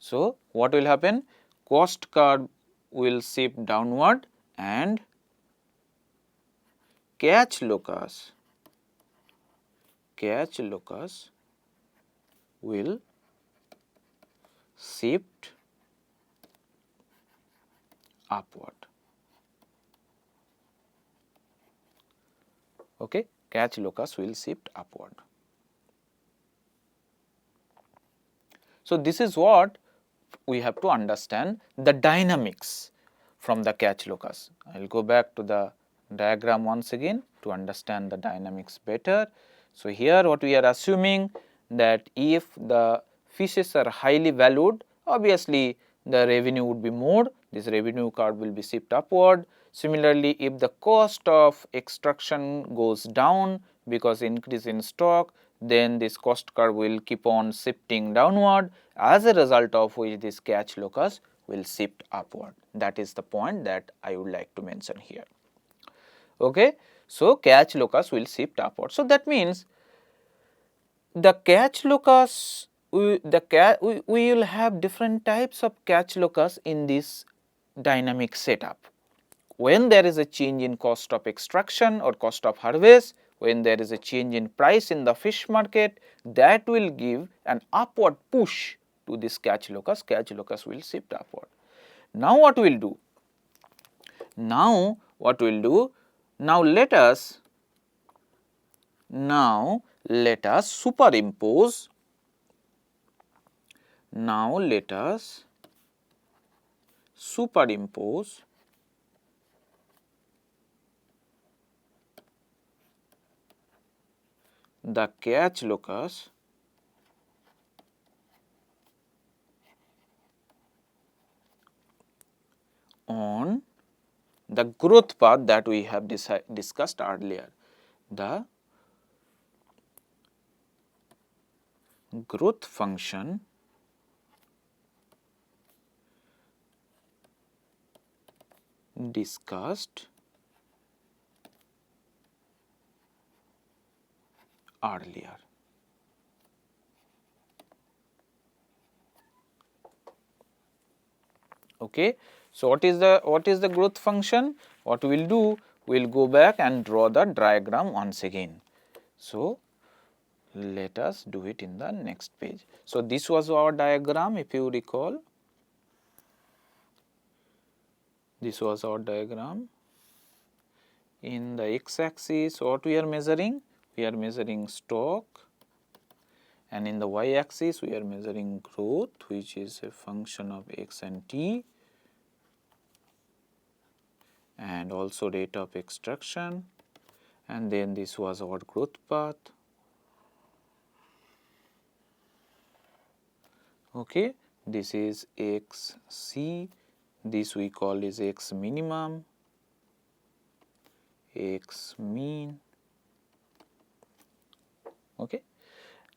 So, what will happen? Cost curve will shift downward and catch locus will shift upward. Okay, catch locus will shift upward. So, this is what we have to understand the dynamics from the catch locus. I will go back to the diagram once again to understand the dynamics better. So, here what we are assuming that if the fishes are highly valued, obviously the revenue would be more, this revenue curve will be shift upward. Similarly, if the cost of extraction goes down because increase in stock, then this cost curve will keep on shifting downward, as a result of which this catch locus will shift upward. That is the point that I would like to mention here. Okay. So, catch locus will shift upward. So, that means the catch locus, we will have different types of catch locus in this dynamic setup. When there is a change in cost of extraction or cost of harvest, when there is a change in price in the fish market, that will give an upward push to this catch locus will shift upward. Now, what we will do? Now, let us superimpose the catch locus on the growth path that we have discussed earlier. The growth function discussed earlier. Okay. So, what is the growth function? What we will do? We will go back and draw the diagram once again. So, let us do it in the next page. So, this was our diagram, if you recall. This was our diagram. In the x axis, what we are measuring? We are measuring stock, and in the y axis we are measuring growth, which is a function of x and t, and also rate of extraction, and then this was our growth path. Okay. This is x c, this we call is x minimum, x mean. Okay.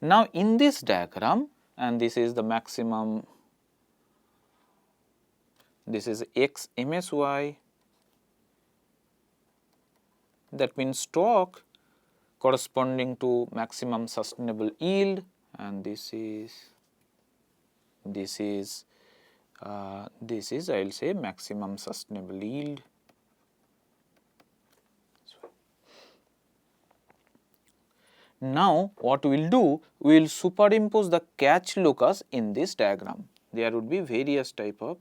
Now, in this diagram, and this is the maximum, this is x MSY, that means stock corresponding to maximum sustainable yield, and this is I will say maximum sustainable yield. Now, what we will do? We will superimpose the catch locus in this diagram. There would be various type of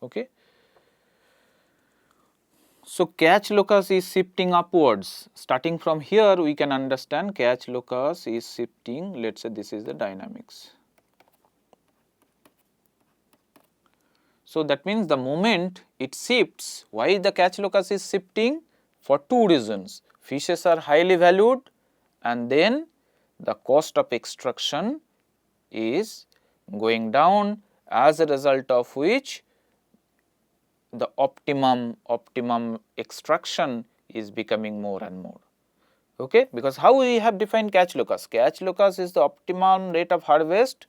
okay. So, catch locus is shifting upwards. Starting from here, we can understand catch locus is shifting. Let us say this is the dynamics. So, that means the moment it shifts, why the catch locus is shifting? For two reasons. Fishes are highly valued, and then the cost of extraction is going down, as a result of which the optimum extraction is becoming more and more. Okay, because how we have defined catch locus? Catch locus is the optimum rate of harvest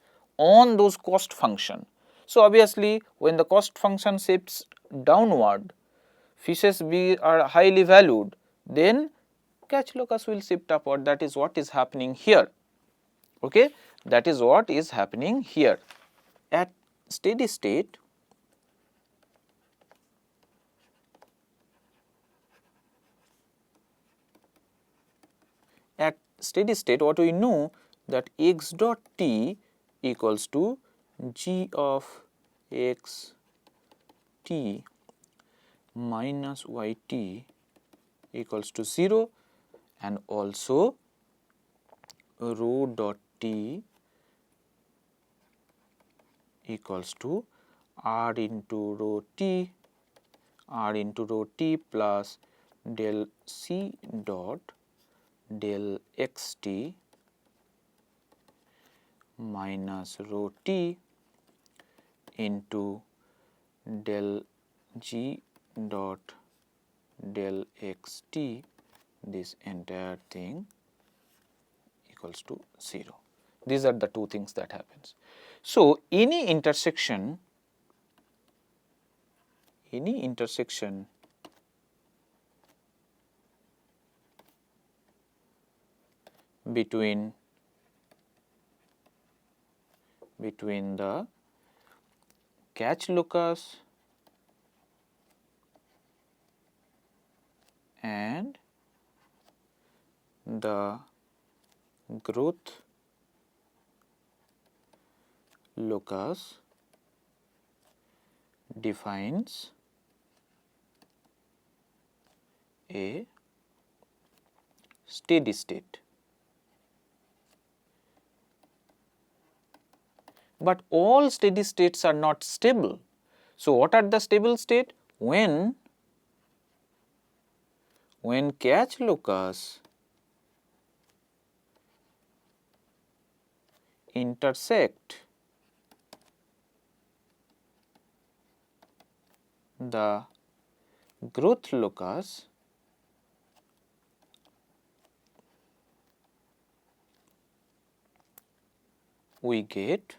on those cost function. So, obviously, when the cost function shifts downward, fishes are highly valued, then catch locus will shift upward. That is what is happening here. Okay? That is what is happening here. At steady state, what we know that x dot t equals to g of x t minus y t equals to 0, and also rho dot t equals to r into rho t plus del c dot del x t minus rho t into del g dot del x t, this entire thing equals to 0. These are the two things that happens. So, any intersection between the catch locus and the growth locus defines a steady state. But all steady states are not stable. So, what are the stable state? When catch locus intersect the growth locus we get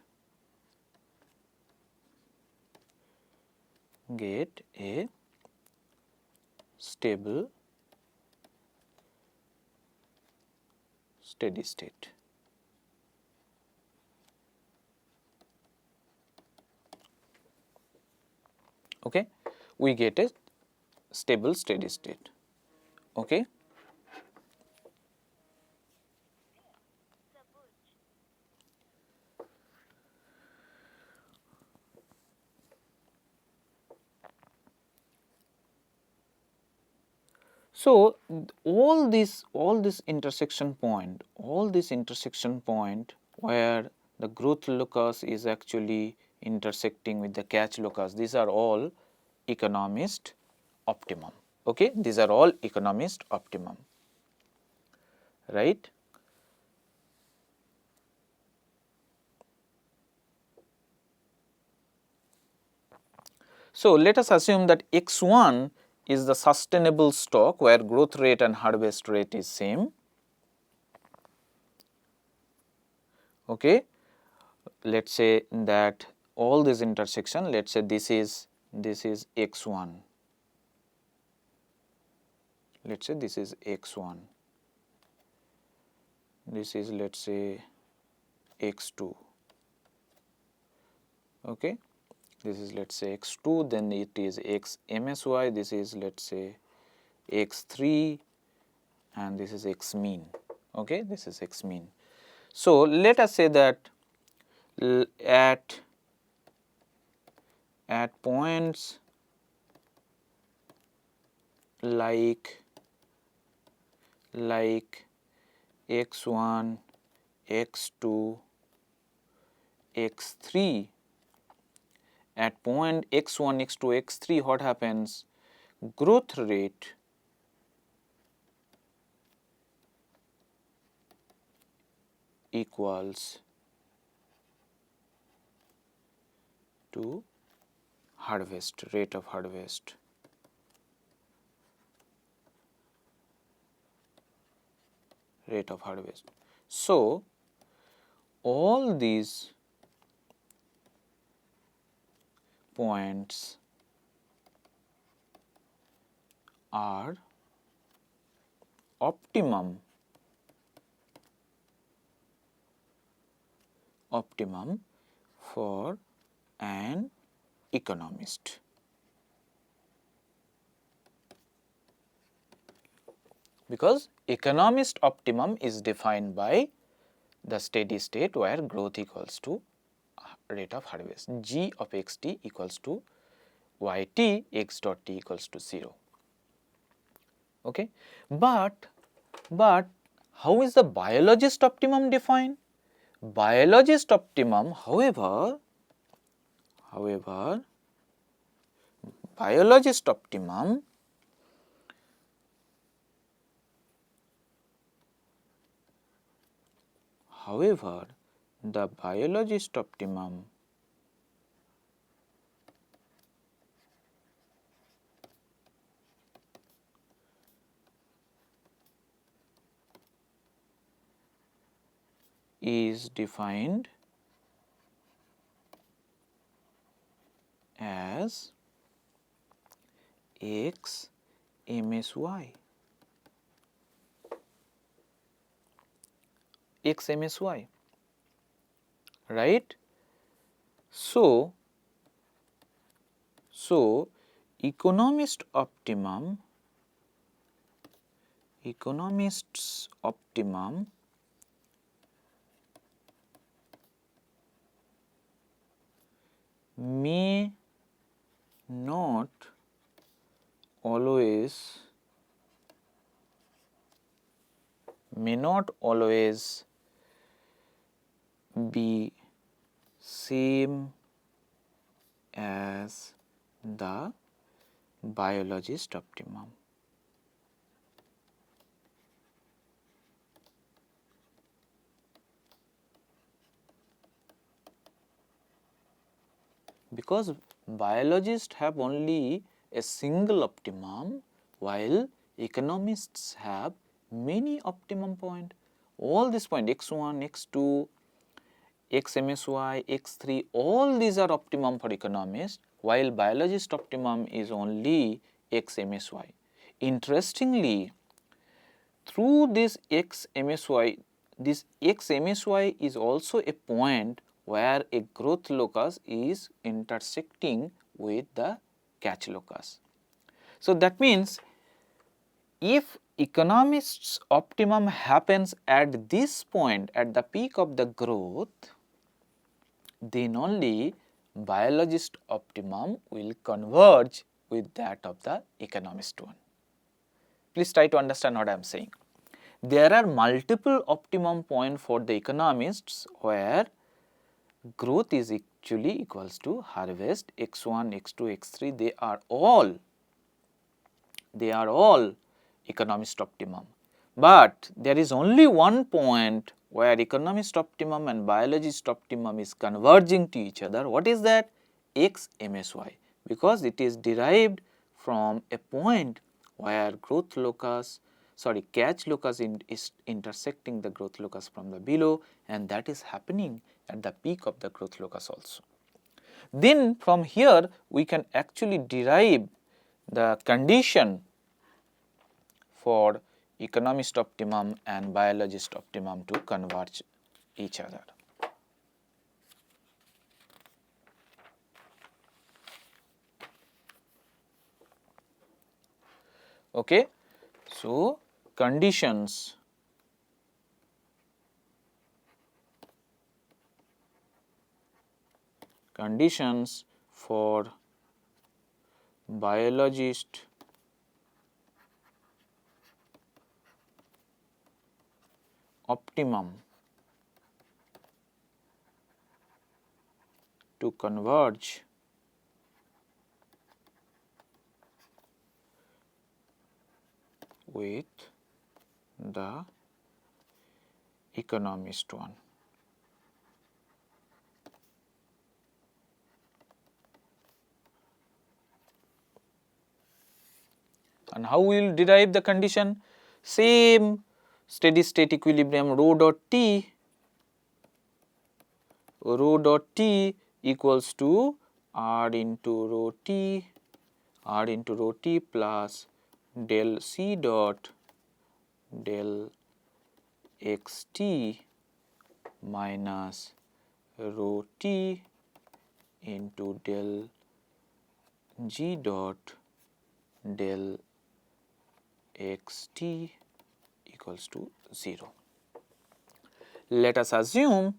a stable steady state. Okay, we get a stable steady state. Okay. So, all this intersection point, where the growth locus is actually intersecting with the catch locus, these are all economist optimum. Okay, these are all economist optimum, right? So, let us assume that x1 is the sustainable stock where growth rate and harvest rate is same. Okay. Let us say that all this intersection, let us say this is x1, let us say this is x1, this is let us say x2, okay. This is let us say x2, then it is x MSY, this is let us say x3, and this is x mean, okay. This is x mean. So, let us say that at points like x1, x2, x3, at point x1, x2, x3, what happens? Growth rate equals to harvest, rate of harvest. So, all these points are optimum for an economist. Because economist optimum is defined by the steady state where growth equals to rate of harvest, g of x t equals to y t, x dot t equals to 0. Okay. But how is the biologist optimum defined? Biologist optimum, however, biologist optimum the biologist optimum is defined as x MSY. X MSY, right? So economist's optimum may not always be same as the biologist optimum. Because biologists have only a single optimum, while economists have many optimum point. All these points x1, x2, x MSY, x3, all these are optimum for economists, while biologist optimum is only x MSY. Interestingly, through this x MSY is also a point where a growth locus is intersecting with the catch locus. So, that means if economist's optimum happens at this point, at the peak of the growth, then only biologist optimum will converge with that of the economist one. Please try to understand what I am saying. There are multiple optimum points for the economists where growth is actually equals to harvest x1, x2, x3, they are all economist optimum. But there is only one point where economist optimum and biologist optimum is converging to each other. What is that? X MSY, because it is derived from a point where catch locus is intersecting the growth locus from the below, and that is happening at the peak of the growth locus also. Then from here we can actually derive the condition for economist optimum and biologist optimum to converge each other. Okay. So, conditions for biologist optimum to converge with the economist one. And how we will derive the condition? Same steady state equilibrium rho dot t equals to r into rho t plus del c dot del x t minus rho t into del g dot del x t equals to 0. Let us assume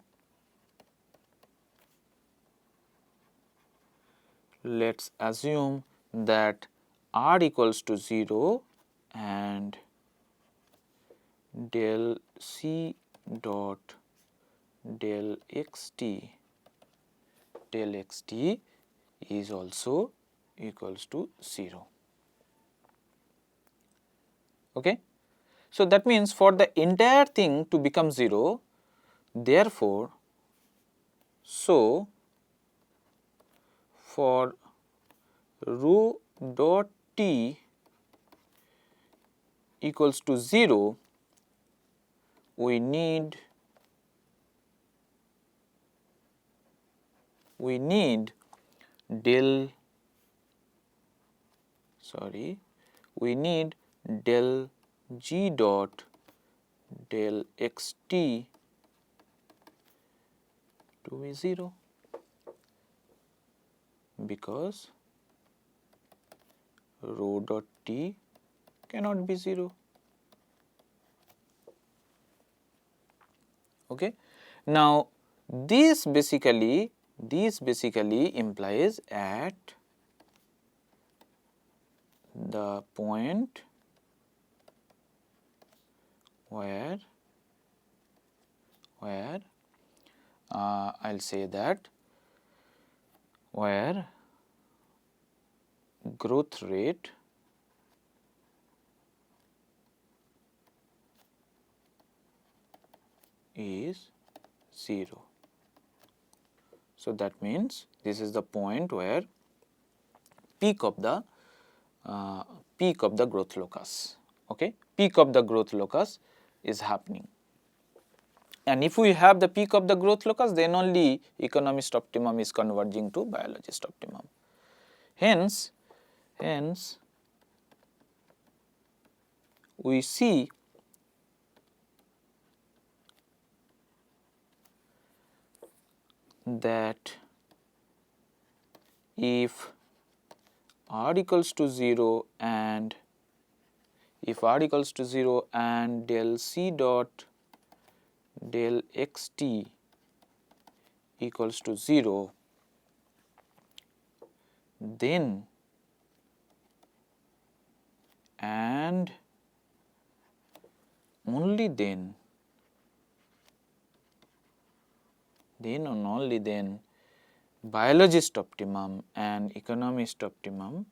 that r equals to 0 and del c dot del x t is also equals to 0. Okay. So, that means for the entire thing to become 0, therefore, so for rho dot t equals to 0, we need del g dot del x t to be 0, because rho dot t cannot be 0. Okay. Now, this basically implies at the point where I will say that where growth rate is 0. So, that means this is the point where peak of the growth locus, okay, peak of the growth locus is happening. And if we have the peak of the growth locus, then only economist optimum is converging to biologist optimum. Hence, we see that if r equals to 0 and del c dot del x t equals to 0, then and only then and only then biologist optimum and economist optimum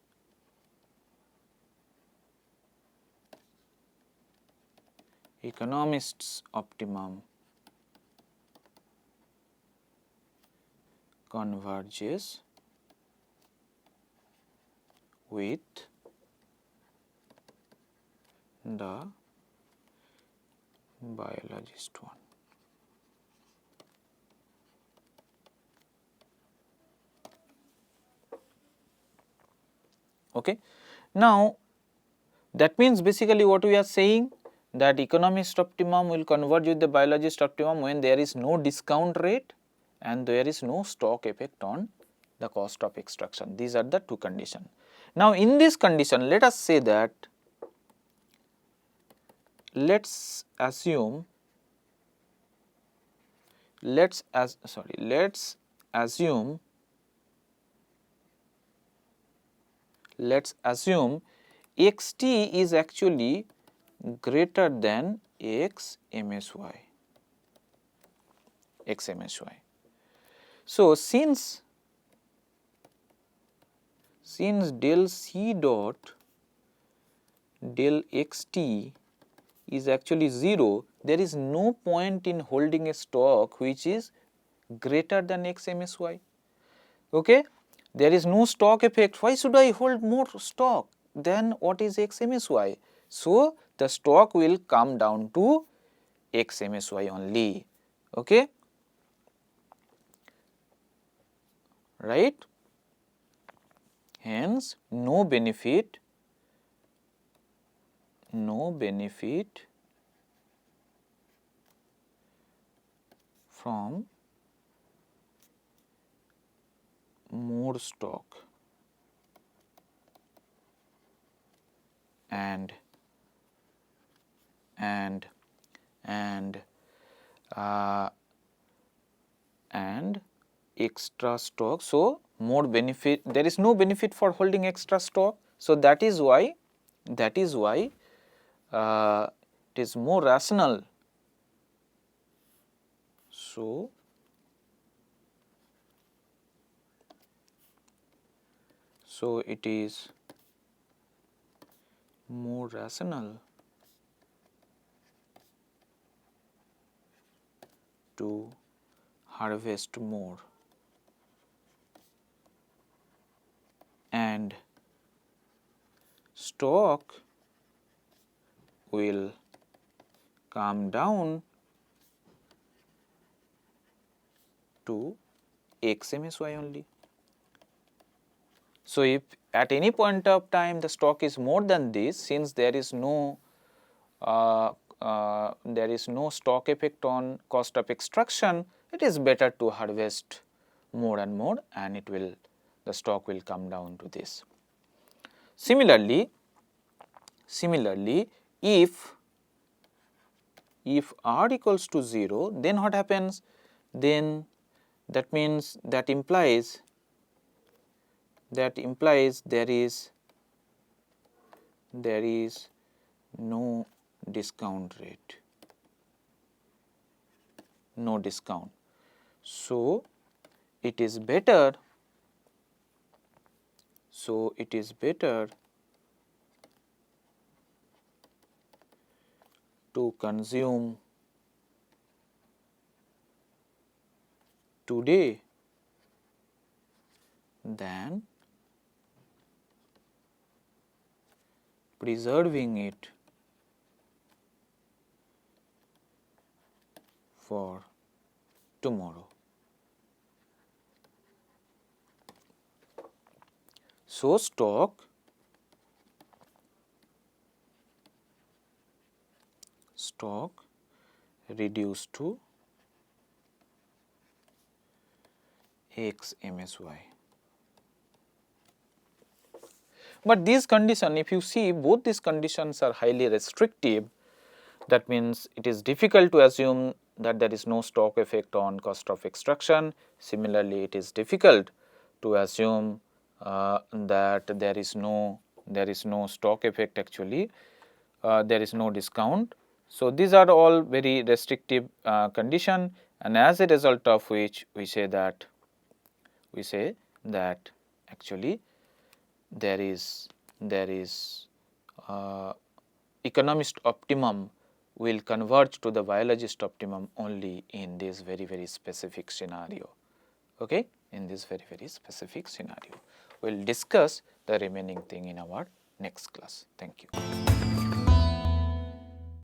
economist's optimum converges with the biologist one. Okay. Now, that means basically what we are saying, that economist optimum will converge with the biologist optimum when there is no discount rate and there is no stock effect on the cost of extraction. These are the two conditions. Now, in this condition, let us say that let's assume x t is actually greater than x MSY. So, since del c dot del x t is actually 0, there is no point in holding a stock which is greater than x MSY. Okay? There is no stock effect. Why should I hold more stock than what is x MSY? So, the stock will come down to x MSY only. Okay? Right? hence no benefit from more stock and extra stock. So, more benefit, there is no benefit for holding extra stock. So, that is why it is more rational. So, it is more rational to harvest more and stock will come down to X MSY only. So, if at any point of time the stock is more than this, since there is no stock effect on cost of extraction, it is better to harvest more and more, and the stock will come down to this. Similarly, if R equals to 0, then what happens? Then that means that implies there is no discount rate, no discount. So, it is better to consume today than preserving it for tomorrow. So, stock reduced to X MSY. But these conditions, if you see, both these conditions are highly restrictive. That means it is difficult to assume that there is no stock effect on cost of extraction. Similarly, it is difficult to assume that there is no stock effect actually, there is no discount. So, these are all very restrictive condition, and as a result of which we say that actually there is economist optimum will converge to the biologist optimum only in this very specific scenario. Okay? In this very specific scenario. We will discuss the remaining thing in our next class. Thank you.